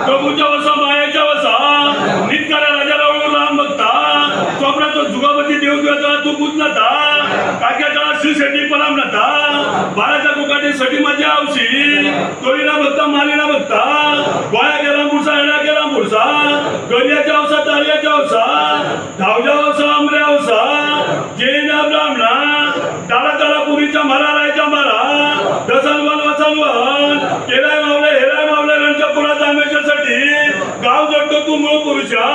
प्रभूच्या वसा मायाच्या वसा नितकाऱ्या राजाला ओळखून राम बघता चोपड्याचा जुगापती देव देवता तू बुजनाता काक्याचा श्री शेटी पराम नता बाळाच्या कोकाटी सटी माझी आवशी तोळीला बघता मालीला बघता गोळ्या गेला मुरसा हेडा गेला मुरसा गलियाच्या वसा तारियाच्या वसा धावजा वसा आमऱ्या वसा जैना ब्राह्मणा डाळा डाळा पुरीच्या मारा रायच्या मारा दसलवन वसलवन केलाय मावले हेराय मावले रणच्यापुरात आमेशासाठी गाव जोडतो तू मूळ पुरुषा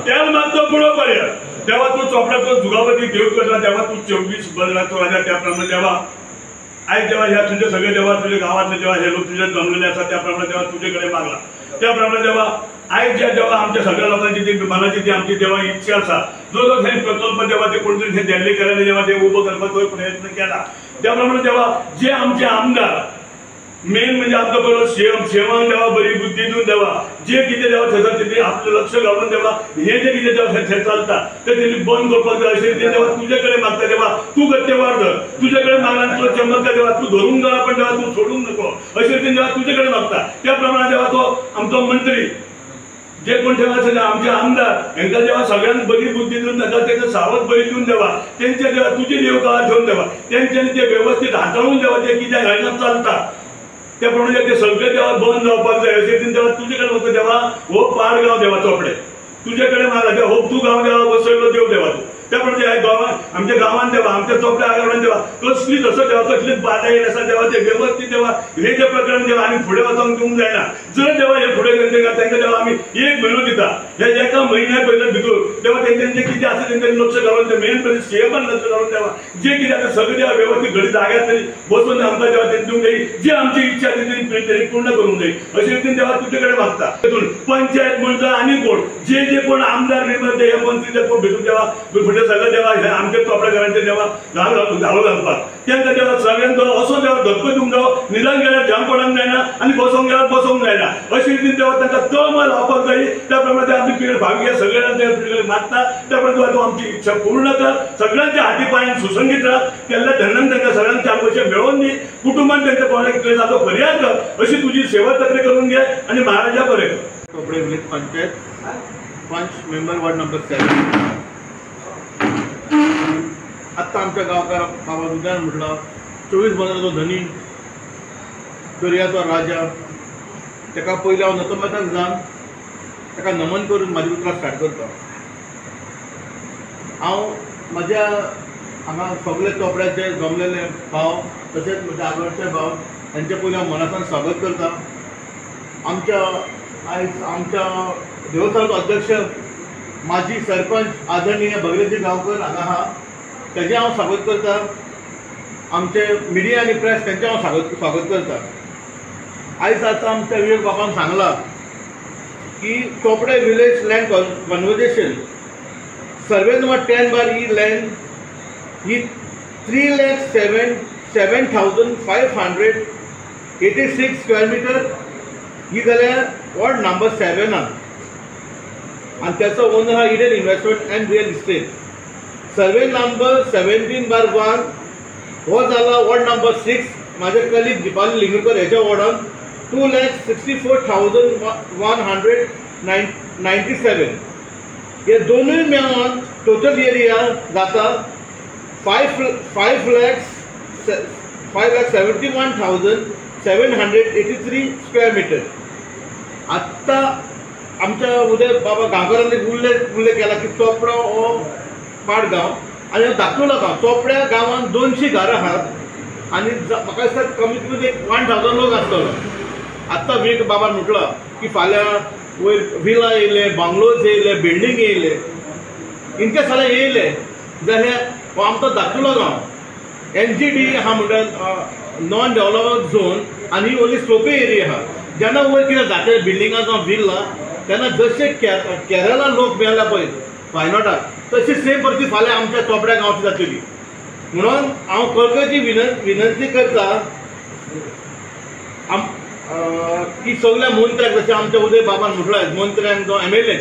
त्याला मागतो पुढं पर्यंत तेव्हा तू चोपड्यात जुगापती देव करला तेव्हा तू 24 बदला तो राजा त्याप्रमाणे तेव्हा आई जेव्हा ह्या तुझे सगळे देवा तुझ्या गावातले जेव्हा हे लोक तुझ्या जमलेले असतात त्याप्रमाणे तेव्हा तुझ्याकडे मागला त्याप्रमाणे तेव्हा आई जेव्हा आमच्या सगळ्या लोकांची जी मनाची जी आमची जेव्हा इच्छा असा जो जो काही प्रकल्प जेव्हा ते कोणतरी हे दिल्ली करायला जेव्हा ते उभं करण्याचा प्रयत्न केला त्याप्रमाणे तेव्हा जे आमचे आमदार मेन म्हणजे आपलं बरोबर शेवंग देवा बरी बुद्धी देऊन देवा जे किती देवा थेतात तिथे आपलं लक्ष घालून देवा हे जे किती देवा चालतात तर त्यांनी बंद करपाक असेल ते देवा तुझ्याकडे मागता तेव्हा तू गत्तेवार धर तुझ्याकडे मागला तुला चमत्कार देवा तू धरून जा पण देवा तू सोडून नको असे ते देवा तुझ्याकडे मागता त्याप्रमाणे देवा तो आमचा मंत्री जे कोण ठेवायचं आमचे आमदार यांना जेव्हा सगळ्यांना बरी बुद्धी देऊन नका त्याचं सावध बळी देऊन देवा त्यांच्या जेव्हा तुझी देवकाळा ठेवून देवा त्यांच्याने ते व्यवस्थित हाताळून देवा ते किती घालण्यात चालतात त्याप्रमाणे ते सगळे तेव्हा बंद जावपाक जाय अशें तेव्हा तुझ्याकडे होतं तेव्हा हो पाडगाव देवा चोपडे तुझ्याकडे मागा तेव्हा हो तू गाव देवा बसयलो देव देवा तू त्याप्रमाणे गावात आमच्या गावात देवा आमच्या चोपड्या आगारान देवा कसली तसं देवा कसलीच बाधा येईल असं देवा ते व्यवस्थित देवा हे जे प्रकरण देवा आम्ही पुढे वचून घेऊन जायना जर देवा हे पुढे त्यांना देवा आम्ही 1 महिनो दिता हे एका महिन्या पहिले भितर तेव्हा त्यांचे किती असं त्यांनी लक्ष घालून ते मेन म्हणजे सीएम पण लक्ष घालून देवा जे किती आता सगळे देवा व्यवस्थित घडी जाग्यात तरी बसून आमचा देवा ते देऊन जाईल जे आमची इच्छा त्यांनी पूर्ण करून जाईल अशी रीतीने देवा तुझ्याकडे मागता पंचायत मंडळ आणि कोण जे कोण आमदार निर्माते हे मंत्री कोण भेटून देवा पुढे सगळं देवा आमच्या चोपड्याकरांचे देवा घालो घालपाक त्यांना देवा सगळ्यांना असो देवा धक्को देऊन जावं निदान गेल्यार जाम पडूंक जायना आणि बसोंक गेल्यार बसोंक जायना अशी रीतीने देवा तांकां तळमळ लावपाक जाय त्याप्रमाणे आमची पिढी भावी सगळ्यांना मागता त्याप्रमाणे तूं आमची इच्छा पूर्ण कर सगळ्यांच्या हाती पायान सुसंगीत राह केल्ल्या धर्नान तांकां सगळ्यांक 4 पैसे मिळवून दी कुटुंबान तांच्या कोणाक कितें जातो पर्याय कर अशी तुझी सेवा तकरी करून घे आणि महाराजा बरें कर Chopde village panchayat 5 member ward number 7 आत्ता आमच्या गांवकार बाबा उद्यान म्हटलं 24 बंदराचो धनी दर्याचो राजा ताका पयलीं हांव नतमस्तक जावन ताका नमन करून म्हाजी उतरां स्टार्ट करता हांव म्हाज्या हांगा सगळे चोपड्याचे जमलेले भाव तशेंच म्हजे आगडचे भाव तांचे पयलीं हांव मनासान स्वागत करता आमच्या आयज आमच्या देवस्थानाचो अध्यक्ष माजी सरपंच आदरणीय भगीरथजी गांवकर हांगा आहा तेजें हांव स्वागत करता आमचे मिडिया आनी प्रेस तेंचें हांव स्वागत करता आयज आतां आमच्या विवेक बाबान सांगलां की Chopde village land conversion survey number 10 बार ही लँड ही 3,07,586 स्क्वेअर मिटर ही जाल्यार वॉर्ड नंबर 7 आणि त्याचा ओनर हा Eden investment and real estate survey number 17/1 हो झाला वॉर्ड नंबर 6 माझे कलीग दीपाली लिंगकर याच्या वॉर्डान 2,64,197 हे दोनूय मेळून टोटल एरिया जाता 5,71,783 स्क्वेअर मिटर आत्ता आमच्या उदय बाबा गांवकारांनी उल्लेख केला की चोपडा हो पाडगांव आनी धाकटुलो गांव चोपड्या गांवांत 200 घरां आहात आनी म्हाका दिसता कमीत कमी 1,000 लोक आसतलो आत्ता वीक बाबा म्हटलां की फाल्यां वयर विला येयले बंगलोज येयले बिल्डींग येयले इनकेस फाल्यां येयले जाल्यार हो आमचो धाकटुलो गांव NGD हा म्हणटा नॉन डेव्हलपमेंट झोन आनी ओन्ली स्लोपी एरिया आहा जेन्ना वयर कितें जाता बिल्डिंगां जावं विल्ला तेन्ना जशे केरला लोक मेळ्ळा पळय वायनोटाक तशी सेम परिस्थिती फाल्यां आमच्या चोपड्या गांवची जातली म्हणून हांव कळकळीची विनंती करता की सगळ्या मंत्र्यांक जशें आमच्या उदय बाबान म्हटलें मंत्र्यांक जावं MLA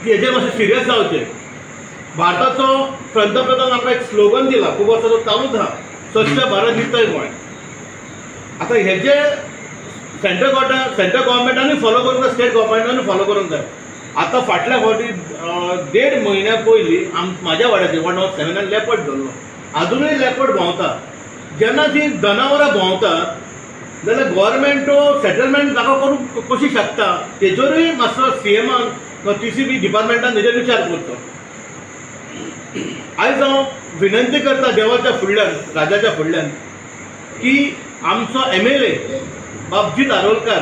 की हेजेर मातशें सिरियस जावचें भारताचो पंतप्रधान आमकां एक स्लोगन दिला खूब वर्साचो चालूच आहा स्वच्छ भारत हितय गोंय आतां हेजे सेंट्रल गव्हर्मेंटानूय फॉलो करूंक जाय, स्टेट गव्हर्मेंटानूय फॉलो करूंक जाय. आतां फाटल्या फावटी 1.5 म्हयन्या पयलीं म्हाज्या वाड्याचेर 107 लेपर्ड धरलो. अजूनय लेपर्ड भोंवता. जेन्ना ती जनावरां भोंवतात जाल्यार गव्हर्मेंट सेटलमेंट जागा करूंक कशी शकता तेजेरूय मातसो CMान TCB डिपार्टमेंटान तेजेर विचार करचो. आयज हांव विनंती करता देवाच्या फुडल्यान, राजाच्या फुडल्यान, की आमचो MLA बाबजीत आरोलकार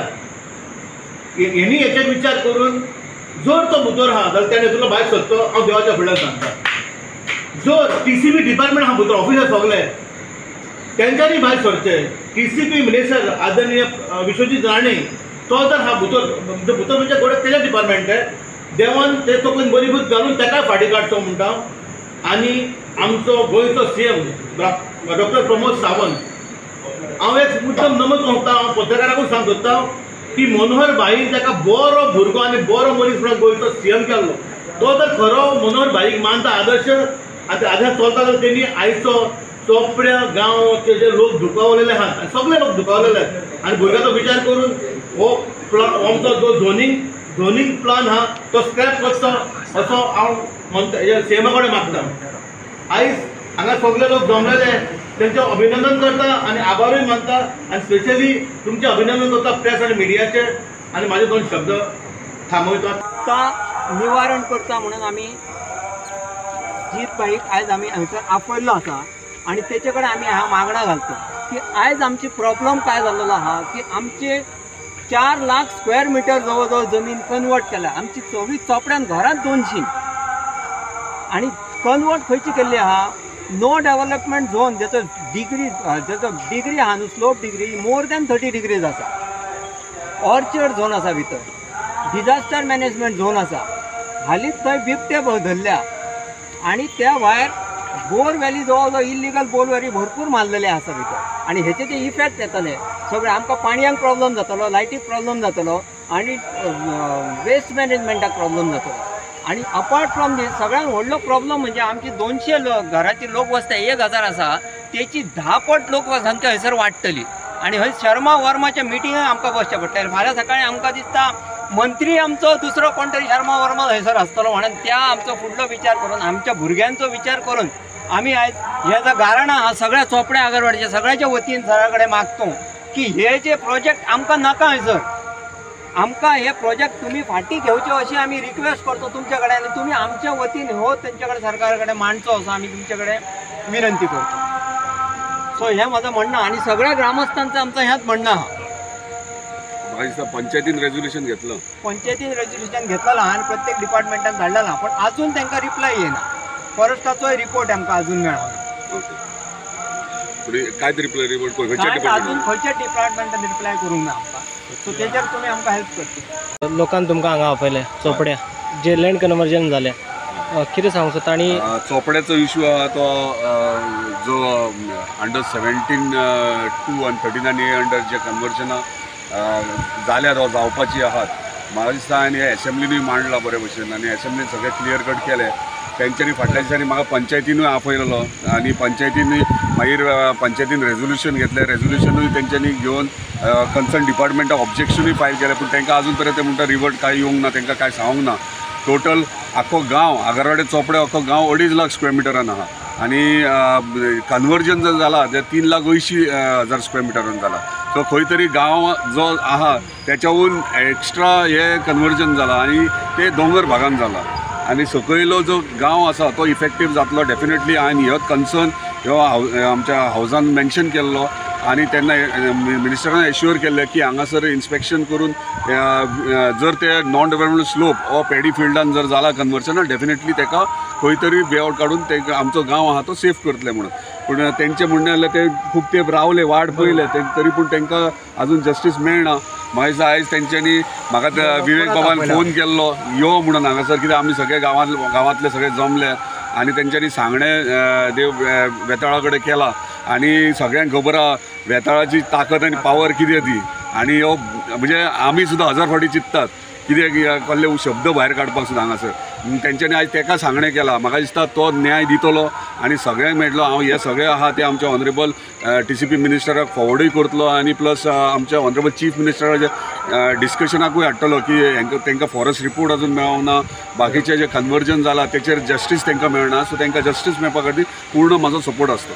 हेणी हेचेर विचार करून जर तो भितर आहा जाल्यार तेणें तुका भायर सरचो. हांव देवाच्या फुडल्यान सांगता. जर TCB डिपार्टमेंट आहा भितर ऑफिसर सगळे तेंच्यांनी भायर सरचे. TCB मिनिस्टर आदरणीय विश्वजीत राणे तो जर हा भितर म्हणजे गोडे तेजे डिपार्टमेंट आहे. देवान ते तकलेन बरी भूत घालून ताकाय फाटी काडचो म्हणटा. आनी आमचो गोंयचो CM डॉक्टर प्रमोद सावंत हांव एक मुद्दम नमूद करता. हांव पत्रकाराकूच सांग सोदता की मनोहर भाईन ताका बरो भुरगो आनी बरो मनीस म्हणून गोंयचो CM केल्लो. तो जर खरो मनोहर भाईक मानता आदर्श आतां चलता जाल्यार तेणी आयचो चोपड्या गांवचे जे लोक दुखावलेले आहात आनी सगळे लोक दुखावलेले आहेत आनी भुरग्याचो विचार करून हो आमचो जो झोनींग प्लान आहा तो स्क्रॅप करचो असो हांव म्हणटा CMा कडेन मागता. आयज हांगा सगळे लोक जमलेले तेंचें अभिनंदन करता आनी आभारूय मानता आनी स्पेशली तुमचें अभिनंदन करता प्रेस आनी मिडियाचें. आनी म्हाजे 2 शब्द थांबयता. आतां निवारण करता म्हणून आमी जीत भाईक आयज आमी हांगसर आपयल्लो आसा आनी तेचे कडेन आमी हांगा मागणां घालता की आयज आमची प्रॉब्लम काय जाल्लो आहा की आमचे 4 लाख स्क्वेअर मिटर जवळ जवळ जमीन कन्वर्ट केल्या. आमची 24 चोपड्यान घरांत 200 आनी कन्वर्ट खंयची केल्ली आहा नो डेव्हलपमेंट झोन जेचो डिग्री आहा न्हू slope degree more than 30 degrees आसा. ऑर्चर्ड झोन आसा भितर, डिजास्टर मॅनेजमेंट झोन आसा. हालींच थंय बिबटे धरल्या आनी त्या भायर बोरवॅली जवळ जवळ इल्लिगल बोरवॅली भरपूर मारलेले आसा भितर आनी हेचे जे इफेक्ट येतले सगळे आमकां पाणयांक प्रॉब्लम जातलो, लायटीक प्रॉब्लम जातलो आनी वेस्ट मॅनेजमेंटाक प्रॉब्लम जातलो. आनी अपार्ट फ्रॉम दीस सगळ्यांत व्हडलो प्रॉब्लम म्हणजे आमची 200 घराची लोकवस्ती 1000 आसा तेची 10 पट लोकसंख्या हयसर वाडटली आनी हय शर्मा वर्माच्या मिटिंगाक आमकां बसचें पडटलें. फाल्यां सकाळीं आमकां दिसता मंत्री आमचो दुसरो कोण तरी शर्मा वर्मा हयसर आसतलो म्हणून त्या आमचो फुडलो विचार करून आमच्या भुरग्यांचो विचार करून आमी आयज हे जो गाराणा आहा सगळ्या चोपड्या आगरवाडीच्या सगळ्याच्या वतीन सरा कडेन मागतो की हे जे प्रोजेक्ट आमकां नाका हयसर. आमकां हे प्रोजेक्ट तुमी फाटीं घेवचे अशी आमी रिक्वेस्ट करतो तुमचे कडेन आनी तुमी आमच्या वतीन हो तेंचे कडेन सरकारा कडेन मांडचो असो आमी तुमचे कडेन विनंती करतो. सो हें म्हजें म्हणणं आनी सगळ्या ग्रामस्थांचं आमचं ह्याच म्हणणं आहा. पंचायतीन रेझोल्युशन घेतलं, पंचायतीन रेझोल्युशन घेतलेलं आहा आनी प्रत्येक डिपार्टमेंटान धाडलेलं आहा पण अजून तांकां रिप्लाय येना. फॉरेस्टाचोय रिपोर्ट आमकां अजून मेळ्ळा. काय रिपोर्ट अजून खंयच्या डिपार्टमेंटान रिप्लाय करूंक ना आमकां. सो तेजेर तुमी आमकां हेल्प करची. लोकांक तुमकां हांगा आपयले चोपड्या जे लँड कन्वर्जन जालें कितें सांगूं सोदता आनी चोपड्याचो इशू आहा तो जो अंडर 17(2) आनी 13(a) अंडर जे कन्वर्जना जाल्यार वा जावपाची आहात म्हाका दिसता आनी एसेंब्लीनूय मांडला बरे भशेन आनी एसेंब्लीन सगळे क्लियर कट केले. तेंच्यांनी फाटल्या दिसांनी म्हाका पंचायतीनूय आपयलेलो आनी पंचायतीनूय मागीर पंचायतीन रेझोल्युशन घेतलें. रेझोल्युशनूय तेंच्यांनी घेवन कन्सर्न डिपार्टमेंटाक ऑब्जेक्शनूय फायल केलें पूण तांकां अजून पर्यंत ते म्हणटा रिवर्ट काय येवंक ना, तांकां काय सांगूंक ना. टोटल आख्खो गांव आगरवाडे चोपडे आख्खो गांव 2.5 लाख स्क्वेअर मिटरान आहा आनी कन्वर्जन जर जाला ते 3,80,000 स्क्वेअर मिटरान जाला. सो खंय तरी गांव जो आहा त्याच्याहून एक्स्ट्रा हे कन्वर्जन जाला आनी ते दोंगर भागान जाला आनी सकयलो जो गांव आसा तो इफेक्टीव जातलो डेफिनेटली. आनी ह्योच कन्सर्न ह्यो आमच्या हावजान मेन्शन केल्लो आनी तेन्ना मिनिस्टरान एश्युअर केल्लें की हांगासर इन्स्पेक्शन करून जर ते नॉन डेव्हलपमेंट स्लोप ओ पॅडी फिल्डान जर जाला कन्वर्जन डेफिनेटली ताका खंय तरी वेआउट काडून ते आमचो गांव आहा तो सेफ करतले म्हणून. पूण तेंचे म्हणणें जाल्यार ते खूब तेंप रावले वाट पयले तरी पूण तांकां अजून जस्टीस मेळना. म्हाका दिसता आयज तेंच्यांनी म्हाका विवेक बाबान फोन केल्लो यो म्हणून हांगासर कित्याक आमी सगळे गांवांतले सगळे जमले आनी तेंच्यांनी सांगणें देव वेताळा कडेन केला आनी सगळ्यांक खबर आहा वेताळाची ताकद आनी पावर कितें ती. आनी हो म्हणजे आमी सुद्दां 1000 फावटी चिंततात कित्याक कसले शब्द भायर काडपाक सुद्दां हांगासर तेंच्यांनी आयज ताका सांगणें केलां. म्हाका दिसता तो न्याय दितलो आनी सगळ्यांक मेळटलो. हांव हे सगळे आहा ते आमच्या ऑनरेबल TCP मिनिस्टराक फॉवर्डूय करतलो आनी प्लस आमच्या ऑनरेबल चीफ मिनिस्टराच्या डिस्कशनाकूय हाडटलो की तांकां फॉरेस्ट रिपोर्ट अजून मेळोंक ना, बाकीचे जे कन्वर्जन जाला तेचेर जस्टीस तांकां मेळना, सो तांकां जस्टीस मेळपा खातीर पूर्ण म्हाजो सपोर्ट आसता.